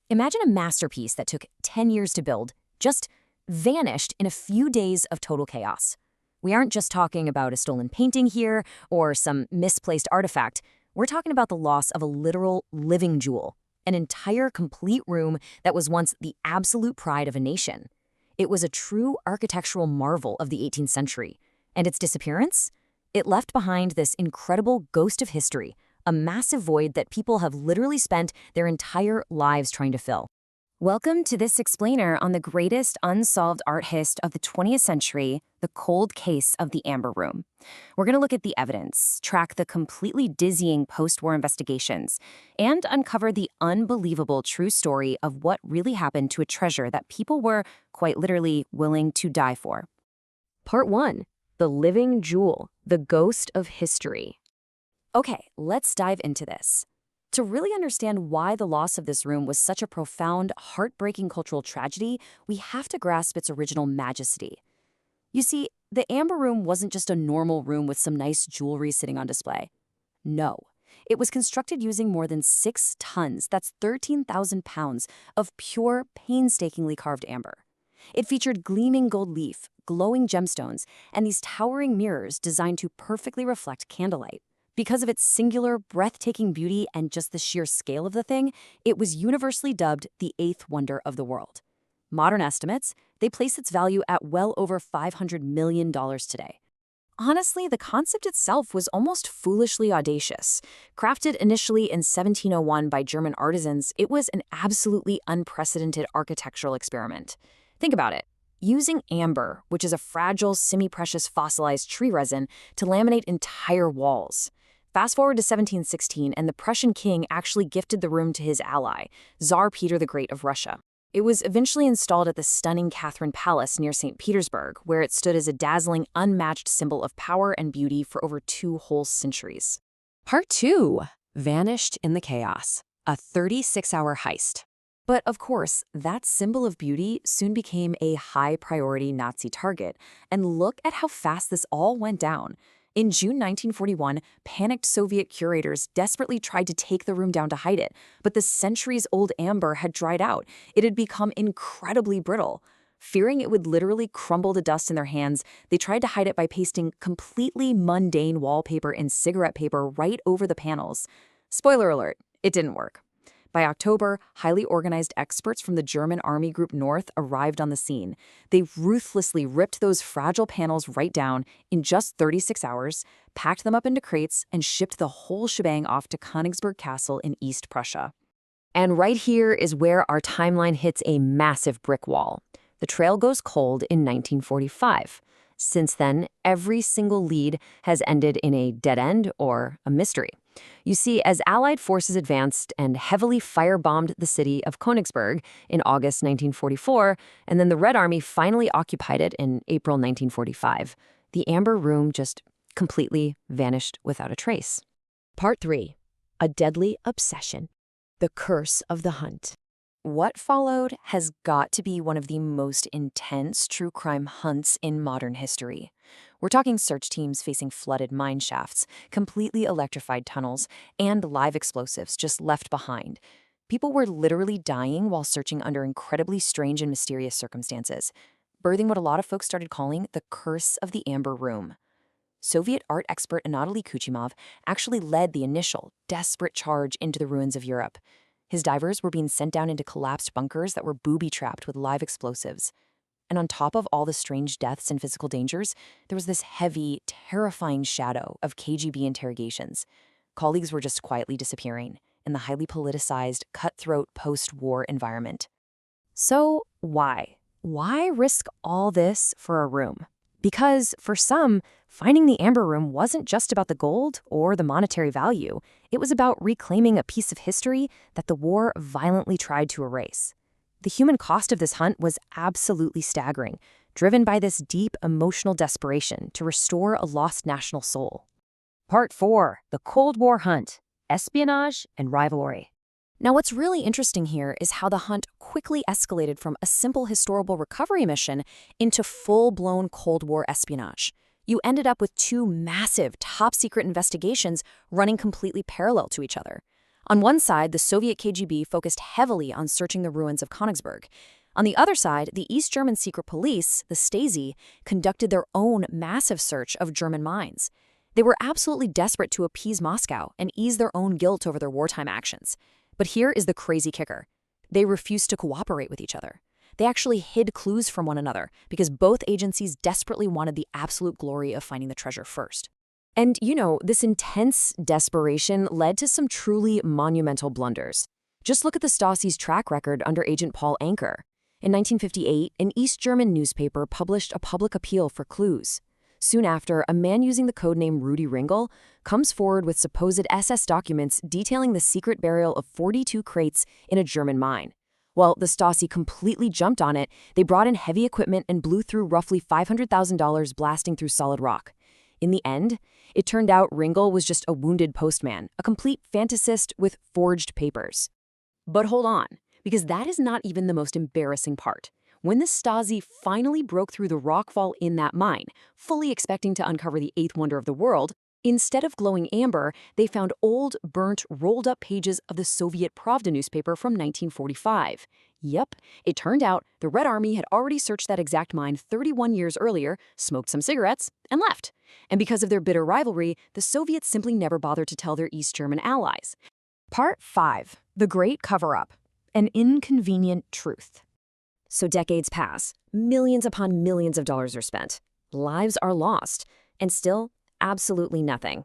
Imagine a masterpiece that took 10 years to build, just vanished in a few days of total chaos. We aren't just talking about a stolen painting here or some misplaced artifact. We're talking about the loss of a literal living jewel, an entire complete room that was once the absolute pride of a nation. It was a true architectural marvel of the 18th century. And its disappearance? It left behind this incredible ghost of history, a massive void that people have literally spent their entire lives trying to fill. Welcome to this explainer on the greatest unsolved art heist of the 20th century, the cold case of the Amber Room. We're going to look at the evidence, track the completely dizzying post-war investigations, and uncover the unbelievable true story of what really happened to a treasure that people were, quite literally, willing to die for. Part 1. The Living Jewel, the Ghost of History. Okay, let's dive into this. To really understand why the loss of this room was such a profound, heartbreaking cultural tragedy, we have to grasp its original majesty. You see, the Amber Room wasn't just a normal room with some nice jewelry sitting on display. No, it was constructed using more than 6 tons, that's 13,000 pounds, of pure, painstakingly carved amber. It featured gleaming gold leaf, glowing gemstones, and these towering mirrors designed to perfectly reflect candlelight. Because of its singular, breathtaking beauty and just the sheer scale of the thing, it was universally dubbed the 8th wonder of the world. Modern estimates, they place its value at well over $500 million today. Honestly, the concept itself was almost foolishly audacious. Crafted initially in 1701 by German artisans, it was an absolutely unprecedented architectural experiment. Think about it. Using amber, which is a fragile, semi-precious fossilized tree resin, to laminate entire walls. Fast forward to 1716, and the Prussian king actually gifted the room to his ally, Tsar Peter the Great of Russia. It was eventually installed at the stunning Catherine Palace near St. Petersburg, where it stood as a dazzling, unmatched symbol of power and beauty for over 2 whole centuries. Part 2. Vanished in the Chaos. A 36-hour heist. But of course, that symbol of beauty soon became a high-priority Nazi target, and look at how fast this all went down. In June 1941, panicked Soviet curators desperately tried to take the room down to hide it, but the centuries-old amber had dried out. It had become incredibly brittle. Fearing it would literally crumble to dust in their hands, they tried to hide it by pasting completely mundane wallpaper and cigarette paper right over the panels. Spoiler alert, it didn't work. By October, highly organized experts from the German Army Group North arrived on the scene. They ruthlessly ripped those fragile panels right down in just 36 hours, packed them up into crates, and shipped the whole shebang off to Königsberg Castle in East Prussia. And right here is where our timeline hits a massive brick wall. The trail goes cold in 1945. Since then, every single lead has ended in a dead end or a mystery. You see, as Allied forces advanced and heavily firebombed the city of Königsberg in August 1944, and then the Red Army finally occupied it in April 1945, the Amber Room just completely vanished without a trace. Part 3. A Deadly Obsession. The Curse of the Hunt. What followed has got to be one of the most intense true crime hunts in modern history. We're talking search teams facing flooded mine shafts, completely electrified tunnels, and live explosives just left behind. People were literally dying while searching under incredibly strange and mysterious circumstances, birthing what a lot of folks started calling the Curse of the Amber Room. Soviet art expert Anatoly Kuchimov actually led the initial, desperate charge into the ruins of Europe. His divers were being sent down into collapsed bunkers that were booby-trapped with live explosives. And on top of all the strange deaths and physical dangers, there was this heavy, terrifying shadow of KGB interrogations. Colleagues were just quietly disappearing in the highly politicized, cutthroat post-war environment. So why? Why risk all this for a room? Because, for some, finding the Amber Room wasn't just about the gold or the monetary value. It was about reclaiming a piece of history that the war violently tried to erase. The human cost of this hunt was absolutely staggering, driven by this deep emotional desperation to restore a lost national soul. Part 4. The Cold War Hunt. Espionage and Rivalry. Now, what's really interesting here is how the hunt quickly escalated from a simple historical recovery mission into full-blown Cold War espionage. You ended up with 2 massive, top-secret investigations running completely parallel to each other. On one side, the Soviet KGB focused heavily on searching the ruins of Königsberg. On the other side, the East German secret police, the Stasi, conducted their own massive search of German mines. They were absolutely desperate to appease Moscow and ease their own guilt over their wartime actions. But here is the crazy kicker. They refused to cooperate with each other. They actually hid clues from one another because both agencies desperately wanted the absolute glory of finding the treasure first. And, this intense desperation led to some truly monumental blunders. Just look at the Stasi's track record under Agent Paul Anker. In 1958, an East German newspaper published a public appeal for clues. Soon after, a man using the codename Rudi Ringel comes forward with supposed SS documents detailing the secret burial of 42 crates in a German mine. Well, the Stasi completely jumped on it. They brought in heavy equipment and blew through roughly $500,000 blasting through solid rock. In the end, it turned out Ringel was just a wounded postman, a complete fantasist with forged papers. But hold on, because that is not even the most embarrassing part. When the Stasi finally broke through the rockfall in that mine, fully expecting to uncover the eighth wonder of the world, instead of glowing amber, they found old, burnt, rolled-up pages of the Soviet Pravda newspaper from 1945. Yep, it turned out the Red Army had already searched that exact mine 31 years earlier, smoked some cigarettes, and left. And because of their bitter rivalry, the Soviets simply never bothered to tell their East German allies. Part 5. The Great Cover-Up. An Inconvenient Truth. So decades pass, millions upon millions of dollars are spent, lives are lost, and still, absolutely nothing.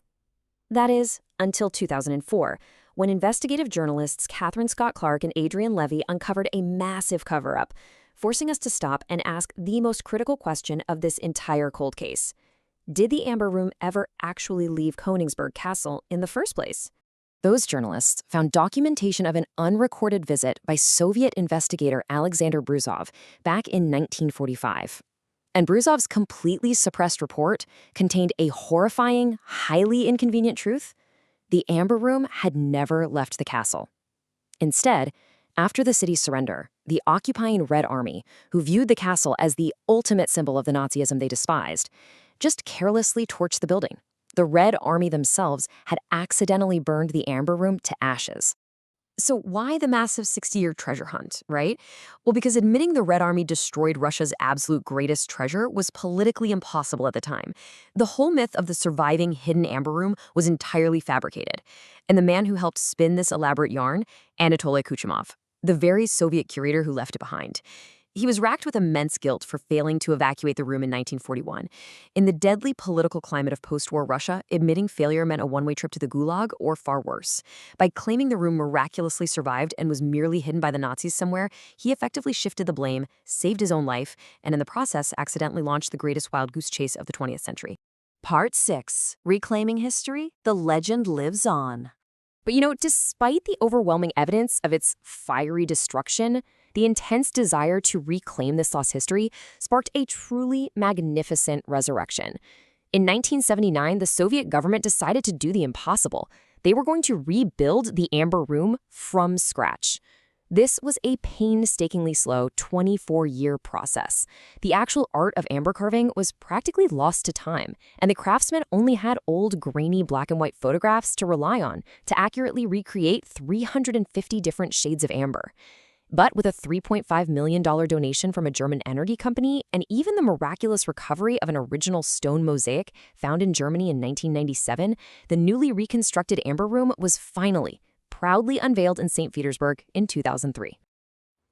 That is, until 2004, when investigative journalists Catherine Scott Clark and Adrian Levy uncovered a massive cover-up, forcing us to stop and ask the most critical question of this entire cold case. Did the Amber Room ever actually leave Königsberg Castle in the first place? Those journalists found documentation of an unrecorded visit by Soviet investigator Alexander Bruzov back in 1945. And Bruzov's completely suppressed report contained a horrifying, highly inconvenient truth. The Amber Room had never left the castle. Instead, after the city's surrender, the occupying Red Army, who viewed the castle as the ultimate symbol of the Nazism they despised, just carelessly torched the building. The Red Army themselves had accidentally burned the Amber Room to ashes. So why the massive 60-year treasure hunt, right? Well, because admitting the Red Army destroyed Russia's absolute greatest treasure was politically impossible at the time. The whole myth of the surviving hidden Amber Room was entirely fabricated. And the man who helped spin this elaborate yarn, Anatoly Kuchumov, the very Soviet curator who left it behind. He was racked with immense guilt for failing to evacuate the room in 1941. In the deadly political climate of post-war Russia, admitting failure meant a one-way trip to the Gulag or far worse. By claiming the room miraculously survived and was merely hidden by the Nazis somewhere, he effectively shifted the blame, saved his own life, and in the process accidentally launched the greatest wild goose chase of the 20th century. Part 6. Reclaiming History, the legend lives on. But despite the overwhelming evidence of its fiery destruction, the intense desire to reclaim this lost history sparked a truly magnificent resurrection. In 1979, the Soviet government decided to do the impossible. They were going to rebuild the Amber Room from scratch. This was a painstakingly slow 24-year process. The actual art of amber carving was practically lost to time, and the craftsmen only had old, grainy black and white photographs to rely on to accurately recreate 350 different shades of amber. But with a $3.5 million donation from a German energy company and even the miraculous recovery of an original stone mosaic found in Germany in 1997, the newly reconstructed Amber Room was finally, proudly unveiled in St. Petersburg in 2003.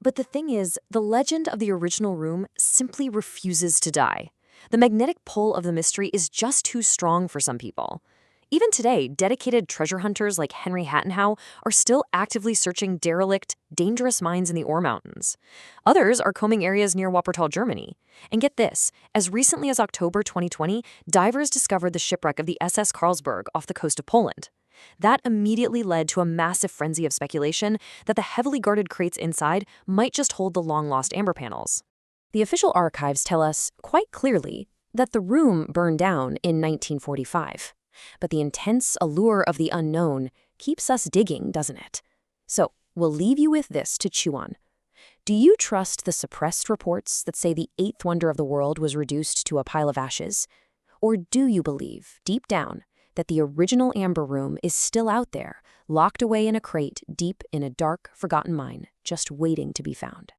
But the thing is, the legend of the original room simply refuses to die. The magnetic pull of the mystery is just too strong for some people. Even today, dedicated treasure hunters like Henry Hattenhau are still actively searching derelict, dangerous mines in the Ore Mountains. Others are combing areas near Wuppertal, Germany. And get this, as recently as October 2020, divers discovered the shipwreck of the SS Karlsberg off the coast of Poland. That immediately led to a massive frenzy of speculation that the heavily guarded crates inside might just hold the long-lost amber panels. The official archives tell us, quite clearly, that the room burned down in 1945. But the intense allure of the unknown keeps us digging, doesn't it? So, we'll leave you with this to chew on. Do you trust the suppressed reports that say the eighth wonder of the world was reduced to a pile of ashes? Or do you believe, deep down, that the original Amber Room is still out there, locked away in a crate deep in a dark, forgotten mine, just waiting to be found.